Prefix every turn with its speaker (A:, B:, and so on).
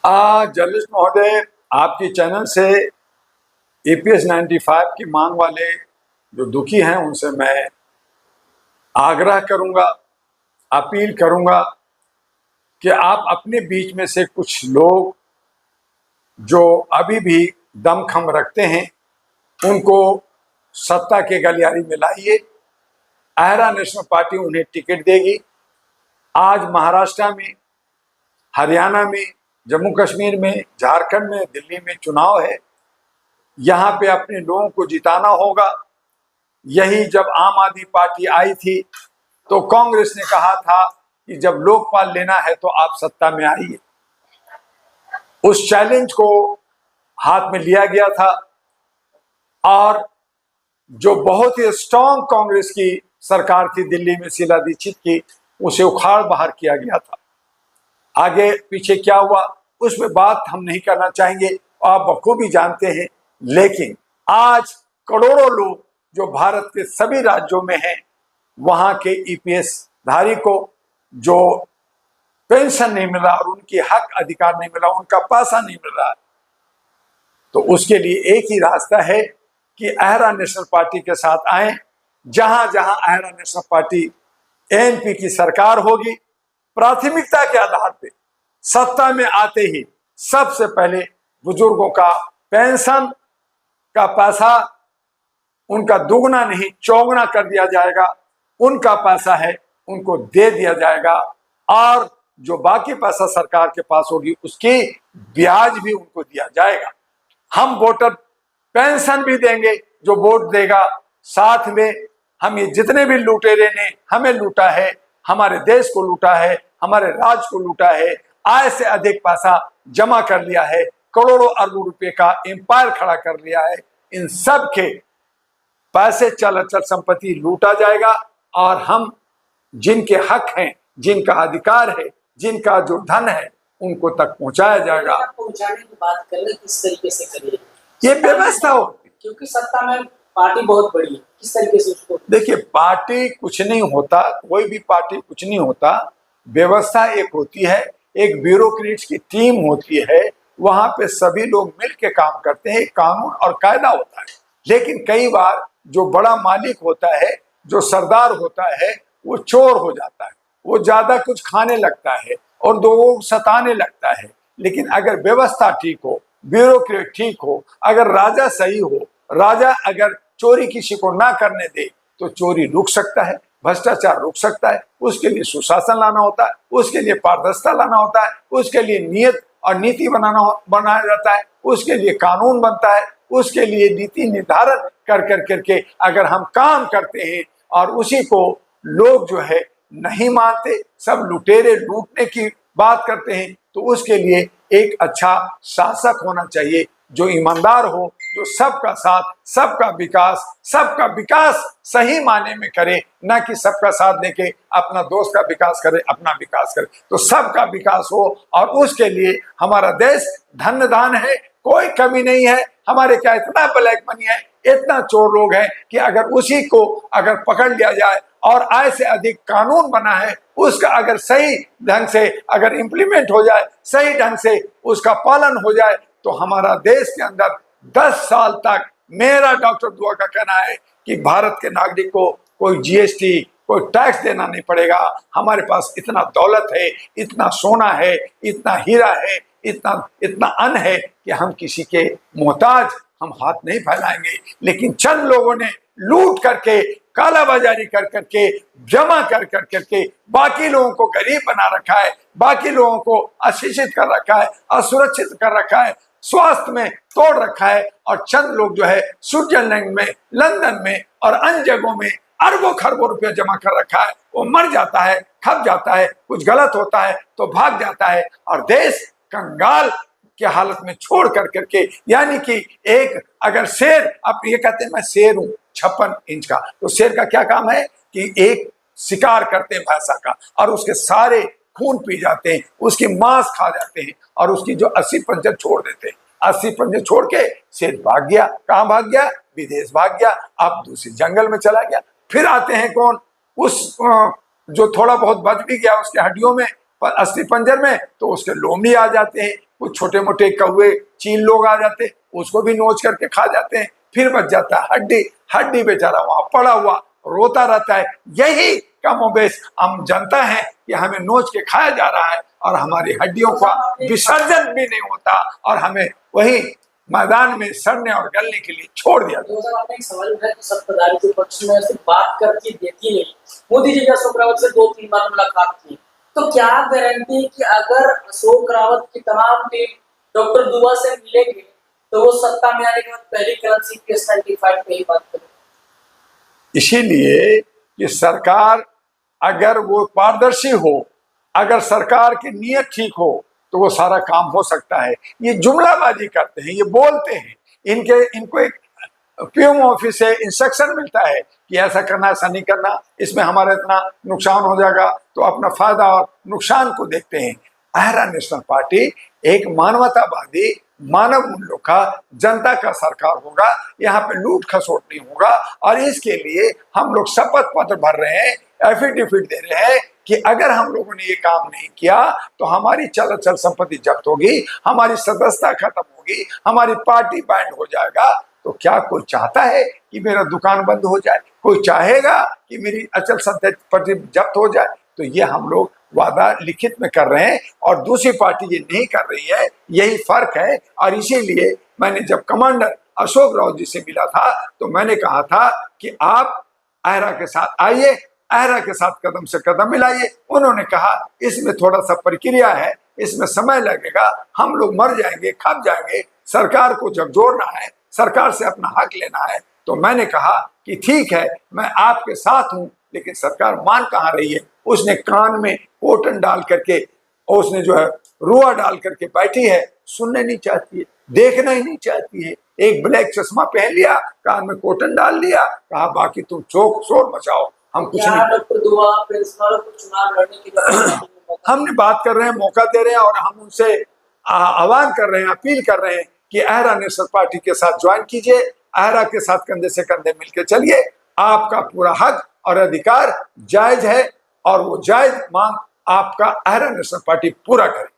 A: Journalist महोदय, आपके channel से EPS 95 की मांग वाले जो दुखी हैं उनसे मैं आग्रह करूंगा, अपील करूंगा कि आप अपने बीच में से कुछ लोग जो अभी भी दमखम रखते हैं उनको सत्ता के गलियारे में लाइए। आहरा नेशनल पार्टी उन्हें टिकट देगी। आज महाराष्ट्र में, हरियाणा में, जम्मू कश्मीर में, झारखंड में, दिल्ली में चुनाव है। यहाँ पे अपने लोगों को जिताना होगा। यही जब आम आदमी पार्टी आई थी तो कांग्रेस ने कहा था कि जब लोकपाल लेना है तो आप सत्ता में आइए। उस चैलेंज को हाथ में लिया गया था और जो बहुत ही स्ट्रांग कांग्रेस की सरकार थी दिल्ली में शीला दीक्षित की, उसे उखाड़ बाहर किया गया था। आगे पीछे क्या हुआ उसमें बात हम नहीं करना चाहेंगे, आप बखूबी जानते हैं। लेकिन आज करोड़ों लोग जो भारत के सभी राज्यों में हैं, वहां के EPS धारी को जो पेंशन नहीं मिला और उनकी हक अधिकार नहीं मिला, उनका पैसा नहीं मिल रहा, तो उसके लिए एक ही रास्ता है कि आहरा नेशनल पार्टी के साथ आए। जहां जहां आहरा नेशनल पार्टी ANP की सरकार होगी, प्राथमिकता के आधार पे सत्ता में आते ही सबसे पहले बुजुर्गों का पेंशन का पैसा उनका दुगना नहीं चौगुना कर दिया जाएगा। उनका पैसा है उनको दे दिया जाएगा और जो बाकी पैसा सरकार के पास होगी उसकी ब्याज भी उनको दिया जाएगा। हम वोटर पेंशन भी देंगे जो वोट देगा। साथ में हम ये जितने भी लुटेरे ने हमें लूटा है, हमारे देश को लूटा है, हमारे राज्य को लूटा है, आय से अधिक पैसा जमा कर लिया है, करोड़ों अरबों रुपए का एम्पायर खड़ा कर लिया है, इन सब के पैसे चल अचल संपत्ति लूटा जाएगा और हम जिनके हक हैं, जिनका अधिकार है, जिनका जो धन है, उनको तक पहुंचाया जाएगा।
B: पहुंचाने की बात कर रहे, किस तरीके से करिए
A: ये व्यवस्था हो,
B: क्योंकि सत्ता में पार्टी बहुत बड़ी है, किस तरीके से उसको
A: देखिए। पार्टी कुछ नहीं होता, कोई भी पार्टी कुछ नहीं होता। व्यवस्था एक होती है, एक ब्यूरोक्रेट्स की टीम होती है, वहां पे सभी लोग मिलकर काम करते हैं, कानून और कायदा होता है। लेकिन कई बार जो बड़ा मालिक होता है, जो सरदार होता है, वो चोर हो जाता है, वो ज्यादा कुछ खाने लगता है और लोगों को सताने लगता है। लेकिन अगर व्यवस्था ठीक हो, ब्यूरोक्रेट ठीक हो, अगर राजा सही हो, राजा अगर चोरी किसी को ना करने दे तो चोरी रुक सकता है, भ्रष्टाचार रुक सकता है। उसके लिए सुशासन लाना होता है, उसके लिए पारदर्शिता लाना होता है, उसके लिए नियत और नीति बनाया जाता है, उसके लिए कानून बनता है, उसके लिए नीति निर्धारण कर करके अगर हम काम करते हैं और उसी को लोग जो है नहीं मानते, सब लुटेरे लूटने की बात करते हैं, तो उसके लिए एक अच्छा शासक होना चाहिए जो ईमानदार हो, जो सबका साथ, सबका विकास सही माने में करे, ना कि सबका साथ लेके अपना दोस्त का विकास करे, अपना विकास करे। तो सबका विकास हो और उसके लिए हमारा देश धन्य दान है, कोई कमी नहीं है। हमारे क्या इतना ब्लैक मनी है, इतना चोर लोग हैं कि अगर उसी को अगर पकड़ लिया जाए और आय से अधिक कानून बना है, उसका अगर सही ढंग से अगर इम्प्लीमेंट हो जाए, सही ढंग से उसका पालन हो जाए, तो हमारा देश के अंदर 10 साल तक, मेरा डॉक्टर दुआ का कहना है कि भारत के नागरिक को कोई GST, कोई टैक्स देना नहीं पड़ेगा। हमारे पास इतना दौलत है, इतना सोना है, इतना हीरा है, इतना अन्न है कि हम किसी के मोहताज हम हाथ नहीं फैलाएंगे। लेकिन चंद लोगों ने लूट करके, कालाबाजारी कर करके, जमा कर करके बाकी लोगों को गरीब बना रखा है, बाकी लोगों को अशिक्षित कर रखा है, असुरक्षित कर रखा है, स्वास्थ्य में तोड़ रखा है। और चंद लोग जो है स्विट्जरलैंड में, लंदन में और अन्य जगहों में अरबों खरबों रुपया जमा कर रखा है। वो मर जाता है, खप जाता है, कुछ गलत होता है तो भाग जाता है और देश कंगाल की हालत में छोड़ कर करके, यानी कि एक अगर शेर, अब ये कहते हैं मैं शेर हूं 56 इंच का, तो शेर का क्या काम है कि एक शिकार करते हैं भैंसा का और उसके सारे खून पी जाते हैं, उसकी मांस खा जाते हैं और उसकी जो 80 पंजर छोड़ देते हैं। 80 पंजर छोड़ के शेर भाग गया, कहां भाग गया? विदेश भाग गया, अब दूसरी जंगल में चला गया। फिर आते हैं कौन? उस जो थोड़ा बहुत बच भी गया उसके हड्डियों में, पर अस्थि पंजर में तो उसके लोमड़ी आ जाते हैं, कुछ छोटे मोटे कौवे चील लोग आ जाते हैं, उसको भी नोच करके खा जाते हैं, फिर बच जाता है हड्डी। हड्डी बेचारा वहां पड़ा हुआ रोता रहता है। यही कमोबेश हम जनता है कि हमें नोच के खाया जा रहा है और हमारी हड्डियों का विसर्जन भी नहीं होता और हमें वही मैदान में सड़ने और गलने के लिए छोड़ दिया।
B: आपने एक सवाल उठाया कि सत्ताधारी के पक्ष में सिर्फ बात करके देती नहीं। मोदी जी ने अशोक रावत से 2-3 बार मुलाकात की, तो क्या गारंटी कि अगर अशोक रावत की तमाम टीम डॉक्टर दुआ से मिलेंगे तो वो सत्ता में आने के बाद पहली करेंसी PS-95 पे ही बात करें?
A: इसीलिए कि सरकार अगर वो पारदर्शी हो, अगर सरकार की नीयत ठीक हो तो वो सारा काम हो सकता है। ये जुमलाबाजी करते हैं, ये बोलते हैं, इनको एक पीएम ऑफिस से इंस्ट्रक्शन मिलता है कि ऐसा करना ऐसा नहीं करना, इसमें हमारा इतना नुकसान हो जाएगा, तो अपना फायदा और नुकसान को देखते हैं। आहरा नेशनल पार्टी एक मानवतावादी मानव मूल्यों का जनता का सरकार होगा, यहाँ पे लूट खसोट नहीं होगा और इसके लिए हम लोग शपथ पत्र भर रहे हैं, एफिडेविट दे रहे हैं कि अगर हम लोगों ने ये काम नहीं किया तो हमारी चल संपत्ति जब्त होगी, हमारी सदस्यता खत्म होगी, हमारी पार्टी बैंड हो जाएगा। तो क्या कोई चाहता है कि मेरा दुकान बंद हो जाए? कोई चाहेगा कि मेरी अचल संपत्ति जब्त हो जाए? तो ये हम लोग वादा लिखित में कर रहे हैं और दूसरी पार्टी ये नहीं कर रही है, यही फर्क है। और इसीलिए मैंने जब कमांडर अशोक रावत जी से मिला था तो मैंने कहा था कि आप आहरा के साथ आइए, आहरा के साथ कदम से कदम मिलाइए। उन्होंने कहा इसमें थोड़ा सा प्रक्रिया है, इसमें समय लगेगा, हम लोग मर जाएंगे, खप जाएंगे, सरकार को जब जोड़ना है, सरकार से अपना हक लेना है। तो मैंने कहा कि ठीक है, मैं आपके साथ हूं, लेकिन सरकार मान कहाँ रही है? उसने कान में कोटन डाल करके और उसने जो है रुआ डाल करके बैठी है, सुनने नहीं चाहती है, देखना ही नहीं चाहती है। एक ब्लैक चश्मा पहन लिया, कान में कोटन डाल लिया, कहा बाकी तुम चौक शोर मचाओ, हम कुछ नहीं।
B: डॉक्टर दुआ प्रिंसिपल को चुनाव लड़ने की
A: हमने बात कर रहे हैं, मौका दे रहे हैं और हम उनसे आह्वान कर रहे हैं, अपील कर रहे हैं कि आहरा नेशनल पार्टी के साथ ज्वाइन कीजिए, आहरा के साथ कंधे से कंधे मिलकर चलिए। आपका पूरा हक और अधिकार जायज है और वो जायज मांग आपका आहरा नेशनल पार्टी पूरा करे।